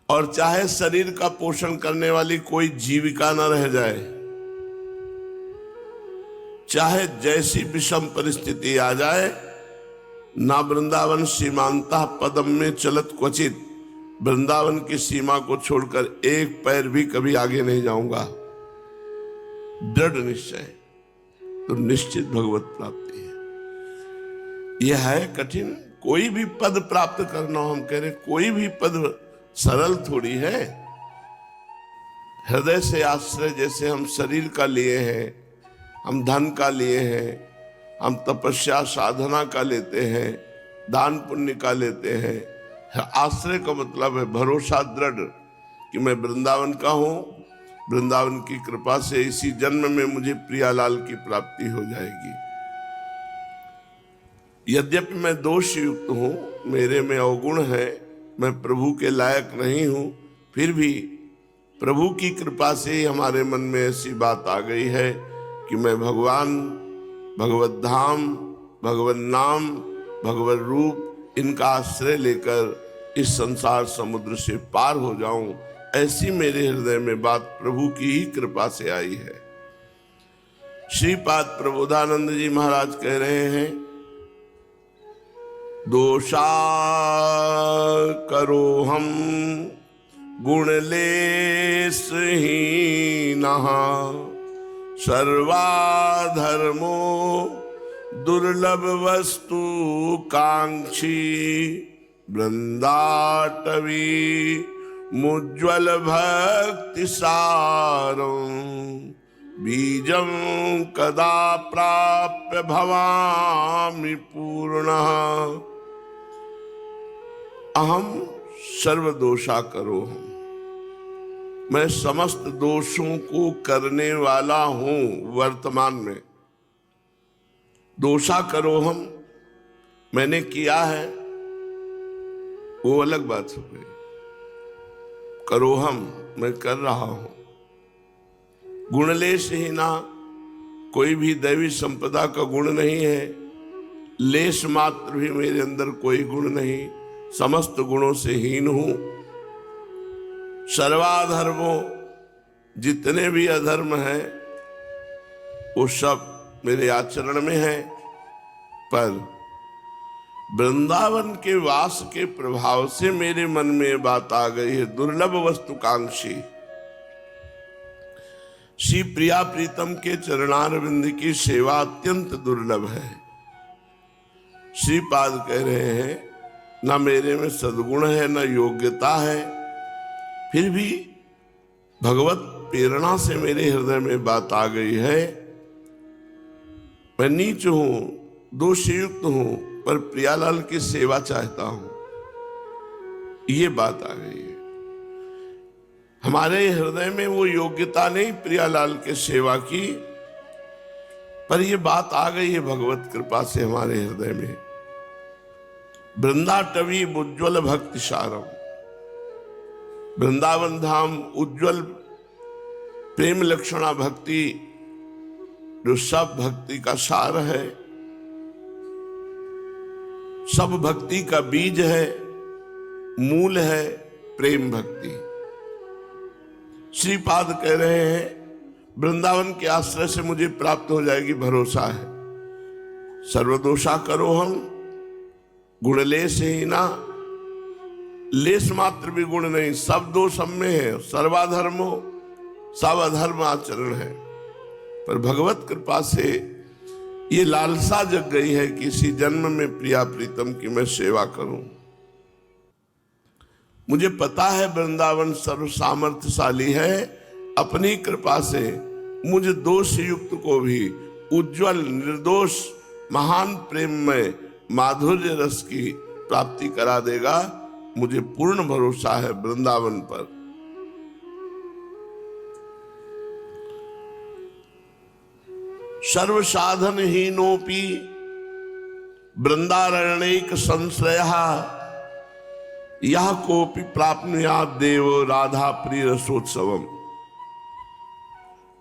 और चाहे शरीर का पोषण करने वाली कोई जीविका न रह जाए, चाहे जैसी विषम परिस्थिति आ जाए, ना वृंदावन सीमांता पदम में चलत क्वचित, वृंदावन की सीमा को छोड़कर एक पैर भी कभी आगे नहीं जाऊंगा। दृढ़ निश्चय, तो निश्चित भगवत प्राप्ति है। यह है कठिन, कोई भी पद प्राप्त करना, हम कह रहे कोई भी पद सरल थोड़ी है। हृदय से आश्रय जैसे हम शरीर का लिए हैं, हम धन का लिए हैं, हम तपस्या साधना का लेते हैं, दान पुण्य का लेते हैं। आश्रय का मतलब है भरोसा दृढ़ कि मैं वृंदावन का हूं, वृंदावन की कृपा से इसी जन्म में मुझे प्रियालाल की प्राप्ति हो जाएगी। यद्यपि मैं दोष युक्त हूं, मेरे में अवगुण है, मैं प्रभु के लायक नहीं हूं, फिर भी प्रभु की कृपा से ही हमारे मन में ऐसी बात आ गई है कि मैं भगवान, भगवत धाम, भगवत नाम, भगवत रूप, इनका आश्रय लेकर इस संसार समुद्र से पार हो जाऊं। ऐसी मेरे हृदय में बात प्रभु की ही कृपा से आई है। श्रीपाद प्रबोधानंद जी महाराज कह रहे हैं, दोषा करो हम गुणलेशहीनः, सर्वाधर्मो दुर्लभ वस्तु कांक्षी, वृंदाटवी मुज्ज्वल भक्ति सारं, बीजं कदा प्राप्य भवामि पूर्णः। अहम सर्वदोषा करो हम, मैं समस्त दोषों को करने वाला हूं। वर्तमान में दोषा करो हम, मैंने किया है वो अलग बात हो गई, करो हम, मैं कर रहा हूं। गुणलेश ही ना, कोई भी दैवी संपदा का गुण नहीं है, लेश मात्र भी मेरे अंदर कोई गुण नहीं, समस्त गुणों से हीन हूं। सर्वाधर्मों, जितने भी अधर्म हैं वो सब मेरे आचरण में है, पर वृंदावन के वास के प्रभाव से मेरे मन में बात आ गई है, दुर्लभ वस्तुकांक्षी। श्री प्रिया प्रीतम के चरणारविंद की सेवा अत्यंत दुर्लभ है। श्रीपाद कह रहे हैं, ना मेरे में सद्गुण है, ना योग्यता है, फिर भी भगवत प्रेरणा से मेरे हृदय में बात आ गई है, मैं नीच हूं, दोषयुक्त हूं, पर प्रियालाल की सेवा चाहता हूं। ये बात आ गई है। हमारे हृदय में वो योग्यता नहीं प्रियालाल के सेवा की, पर ये बात आ गई है भगवत कृपा से हमारे हृदय में। वृंदाटवी उज्ज्वल भक्ति सारम, वृंदावन धाम उज्ज्वल प्रेम लक्षणा भक्ति, जो सब भक्ति का सार है, सब भक्ति का बीज है, मूल है प्रेम भक्ति। श्रीपाद कह रहे हैं, वृंदावन के आश्रय से मुझे प्राप्त हो जाएगी, भरोसा है। सर्वदोषा करो हम, गुणलेश ही ना, लेश मात्र भी गुण नहीं, सब दोष हम में है। सर्वाधर्मो, सब अधर्म आचरण है, पर भगवत कृपा से ये लालसा जग गई है कि इसी जन्म में प्रिया प्रीतम की मैं सेवा करूं। मुझे पता है वृंदावन सर्व सामर्थ्यशाली है, अपनी कृपा से मुझ दोष युक्त को भी उज्जवल निर्दोष महान प्रेम में माधुर्य रस की प्राप्ति करा देगा। मुझे पूर्ण भरोसा है वृंदावन पर। सर्व साधन हीनोपि वृंदारण्यक संश्रयः, यह कोपि प्राप्नुयात् देव राधा प्रिय रसोत्सवम।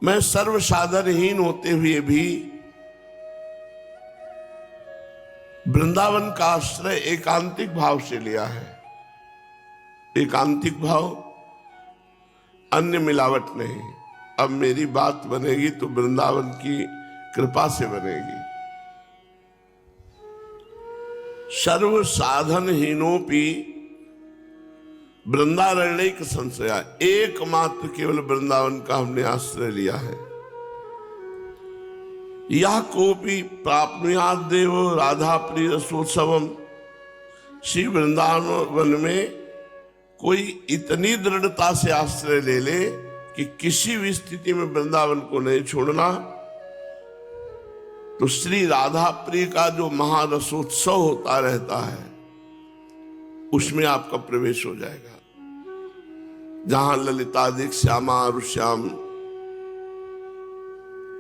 मैं सर्व साधनहीन होते हुए भी वृंदावन का आश्रय एकांतिक भाव से लिया है। एकांतिक भाव, अन्य मिलावट नहीं। अब मेरी बात बनेगी तो वृंदावन की कृपा से बनेगी। सर्व साधन हीनोपि वृंदारण्यक संशया, एकमात्र केवल वृंदावन का हमने आश्रय लिया है। यह कोपि प्राप्नुयात् देव राधा प्रिय रसोत्सवम, श्री वृंदावन में कोई इतनी दृढ़ता से आश्रय ले ले कि किसी भी स्थिति में वृंदावन को नहीं छोड़ना, तो श्री राधा प्रिय का जो महारसोत्सव होता रहता है उसमें आपका प्रवेश हो जाएगा। जहां ललितादिक श्यामा और श्याम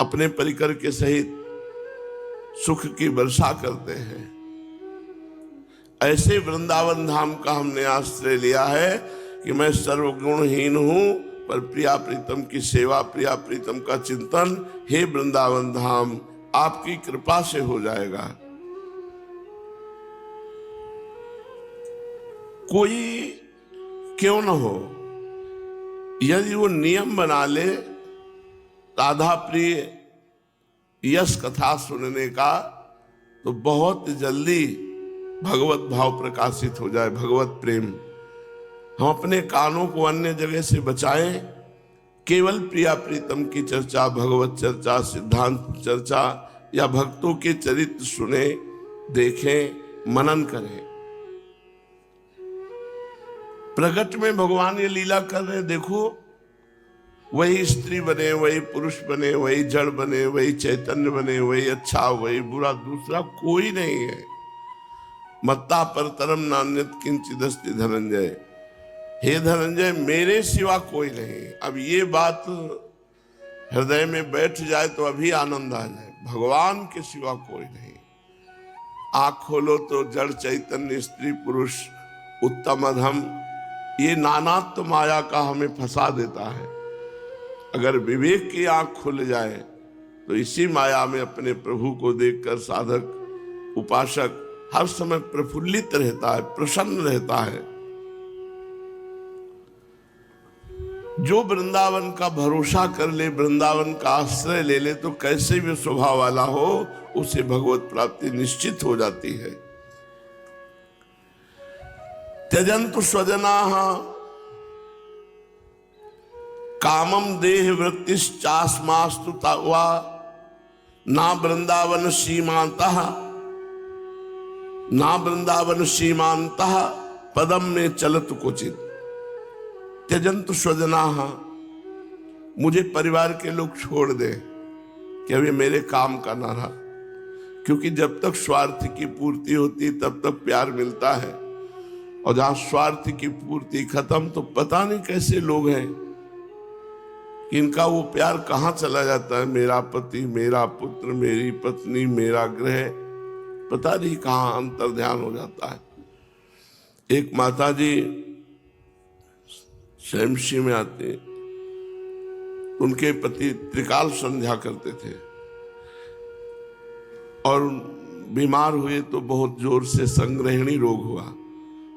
अपने परिकर के सहित सुख की वर्षा करते हैं, ऐसे वृंदावन धाम का हमने आश्रय लिया है कि मैं सर्वगुणहीन हूं, पर प्रिया प्रीतम की सेवा, प्रिया प्रीतम का चिंतन, हे वृंदावन धाम आपकी कृपा से हो जाएगा। कोई क्यों न हो, यदि वो नियम बना ले राधा प्रिय यश कथा सुनने का, तो बहुत जल्दी भगवत भाव प्रकाशित हो जाए, भगवत प्रेम। हम अपने कानों को अन्य जगह से बचाएं, केवल प्रिया प्रीतम की चर्चा, भगवत चर्चा, सिद्धांत चर्चा या भक्तों के चरित्र सुने, देखें, मनन करें। प्रगट में भगवान ये लीला कर रहे, देखो वही स्त्री बने, वही पुरुष बने, वही जड़ बने, वही चैतन्य बने, वही अच्छा वही बुरा, दूसरा कोई नहीं है। मत्ता परतरम नान्यत किंचिदस्ति धनंजय, हे धनंजय मेरे सिवा कोई नहीं। अब ये बात हृदय में बैठ जाए तो अभी आनंद आ जाए, भगवान के सिवा कोई नहीं। आँख खोलो तो जड़ चैतन्य, स्त्री पुरुष, उत्तम अधम, ये नानात्व माया का हमें फंसा देता है। अगर विवेक की आंख खुल जाए तो इसी माया में अपने प्रभु को देखकर साधक, उपासक हर समय प्रफुल्लित रहता है, प्रसन्न रहता है। जो वृंदावन का भरोसा कर ले, वृंदावन का आश्रय ले ले, तो कैसे भी स्वभाव वाला हो उसे भगवत प्राप्ति निश्चित हो जाती है। त्यजन्तु स्वजनाः कामम देह वृत्तिश्चास्मास्तु वा ना वृंदावन सीमान्तः, ना वृंदावन सीमान्तः पदम में चलत क्वचित। त्यजन्तु स्वजनाः, मुझे परिवार के लोग छोड़ दे कि अभी मेरे काम का ना रहा, क्योंकि जब तक स्वार्थ की पूर्ति होती तब तक प्यार मिलता है, और जहां स्वार्थ की पूर्ति खत्म तो पता नहीं कैसे लोग हैं कि इनका वो प्यार कहाँ चला जाता है। मेरा पति, मेरा पुत्र, मेरी पत्नी, मेरा गृह, पता नहीं कहाँ अंतर ध्यान हो जाता है। एक माता जी शमशी में आते, उनके पति त्रिकाल संध्या करते थे और बीमार हुए तो बहुत जोर से संग्रहणी रोग हुआ।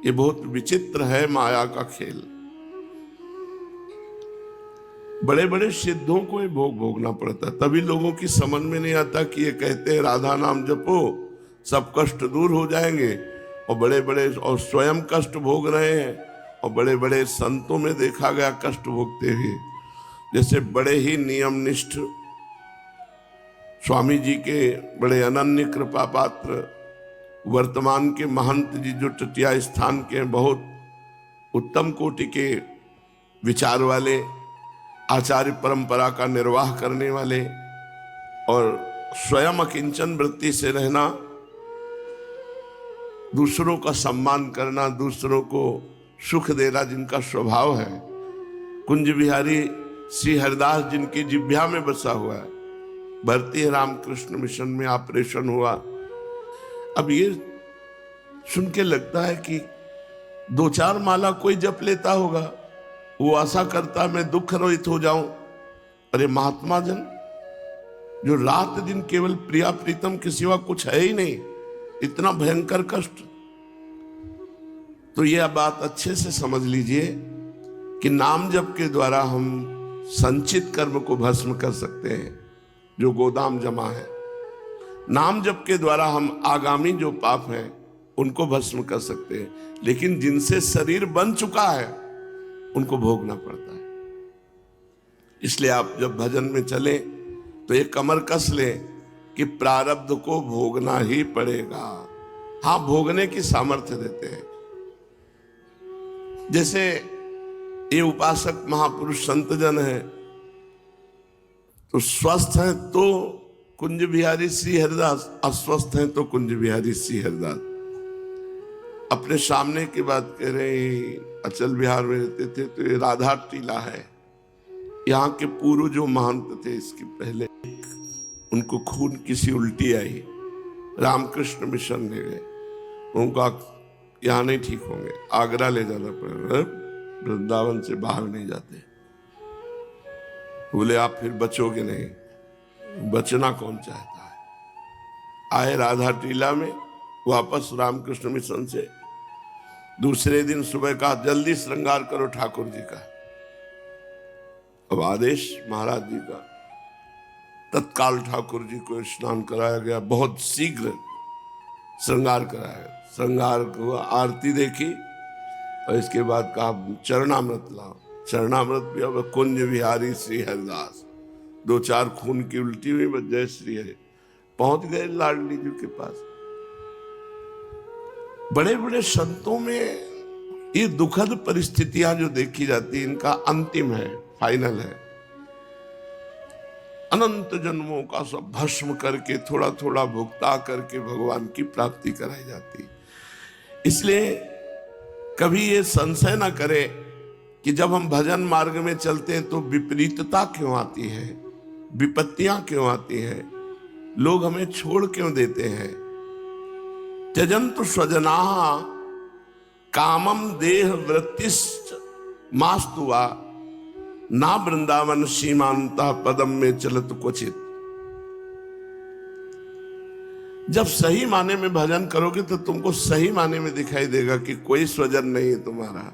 ये बहुत विचित्र है माया का खेल। बड़े बड़े सिद्धों को ये भोग भोगना पड़ता है, तभी लोगों की समझ में नहीं आता कि ये कहते हैं राधा नाम जपो सब कष्ट दूर हो जाएंगे, और बड़े बड़े और स्वयं कष्ट भोग रहे हैं, और बड़े बड़े संतों में देखा गया कष्ट भोगते हुए। जैसे बड़े ही नियमनिष्ठ स्वामी जी के बड़े अनन्य कृपा पात्र वर्तमान के महंत जी जो टटिया स्थान के बहुत उत्तम कोटि के विचार वाले, आचार्य परंपरा का निर्वाह करने वाले, और स्वयं अकिंचन वृत्ति से रहना, दूसरों का सम्मान करना, दूसरों को सुख देना जिनका स्वभाव है। कुंज बिहारी श्री हरिदास जिनकी जिह्वा में बसा हुआ है। भारतीय रामकृष्ण मिशन में ऑपरेशन हुआ। अब ये सुन के लगता है कि 2-4 माला कोई जप लेता होगा, वो आशा करता मैं दुख रहित हो जाऊं। अरे महात्मा जन जो रात दिन केवल प्रिया प्रीतम के सिवा कुछ है ही नहीं, इतना भयंकर कष्ट। तो यह बात अच्छे से समझ लीजिए कि नाम जप के द्वारा हम संचित कर्म को भस्म कर सकते हैं, जो गोदाम जमा है। नाम जप के द्वारा हम आगामी जो पाप हैं उनको भस्म कर सकते हैं, लेकिन जिनसे शरीर बन चुका है उनको भोगना पड़ता है। इसलिए आप जब भजन में चलें तो एक कमर कस लें कि प्रारब्ध को भोगना ही पड़ेगा। हाँ, भोगने की सामर्थ्य देते हैं। जैसे ये उपासक महापुरुष संत जन है, तो स्वस्थ हैं तो कुंज बिहारी श्री हरिदास, अस्वस्थ हैं तो कुंज बिहारी श्री हरिदास। अपने सामने की बात कह रहे हैं, अचल बिहार में रहते थे, तो ये राधा टीला है। यहाँ के पूर्व जो महंत थे, इसके पहले उनको खून किसी उल्टी आई, रामकृष्ण मिशन ले गए, उनका यहाँ नहीं ठीक होंगे, आगरा ले जाना पड़ेगा, वृंदावन से बाहर नहीं जाते। बोले आप फिर बचोगे नहीं, बचना कौन चाहता है। आए राधा टीला में वापस रामकृष्ण मिशन से, दूसरे दिन सुबह कहा जल्दी श्रृंगार करो ठाकुर जी का। अब आदेश महाराज जी का, तत्काल ठाकुर जी को स्नान कराया गया, बहुत शीघ्र श्रृंगार कराया गया। श्रृंगार को आरती देखी और इसके बाद कहा चरणामृत लाओ। चरणामृत भी अब कुंज बिहारी श्री हरिदास, 2-4 खून की उल्टी हुई, बस जय श्री हरि। पहुंच गए लाडली जी के पास। बड़े बड़े संतों में ये दुखद परिस्थितियां जो देखी जाती, इनका अंतिम है, फाइनल है। अनंत जन्मों का सब भस्म करके थोड़ा थोड़ा भुगता करके भगवान की प्राप्ति कराई जाती। इसलिए कभी ये संशय ना करें कि जब हम भजन मार्ग में चलते हैं तो विपरीतता क्यों आती है, विपत्तियां क्यों आती हैं, लोग हमें छोड़ क्यों देते हैं। त्यजन्तु स्वजनाः कामम देह वृत्तिश्च मास्तुवा ना वृंदावन सीमांता पदम में चलत क्वचित। जब सही माने में भजन करोगे तो तुमको सही माने में दिखाई देगा कि कोई स्वजन नहीं है तुम्हारा,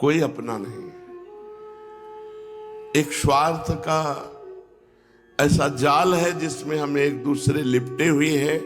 कोई अपना नहीं है। एक स्वार्थ का ऐसा जाल है जिसमें हम एक दूसरे लिपटे हुए हैं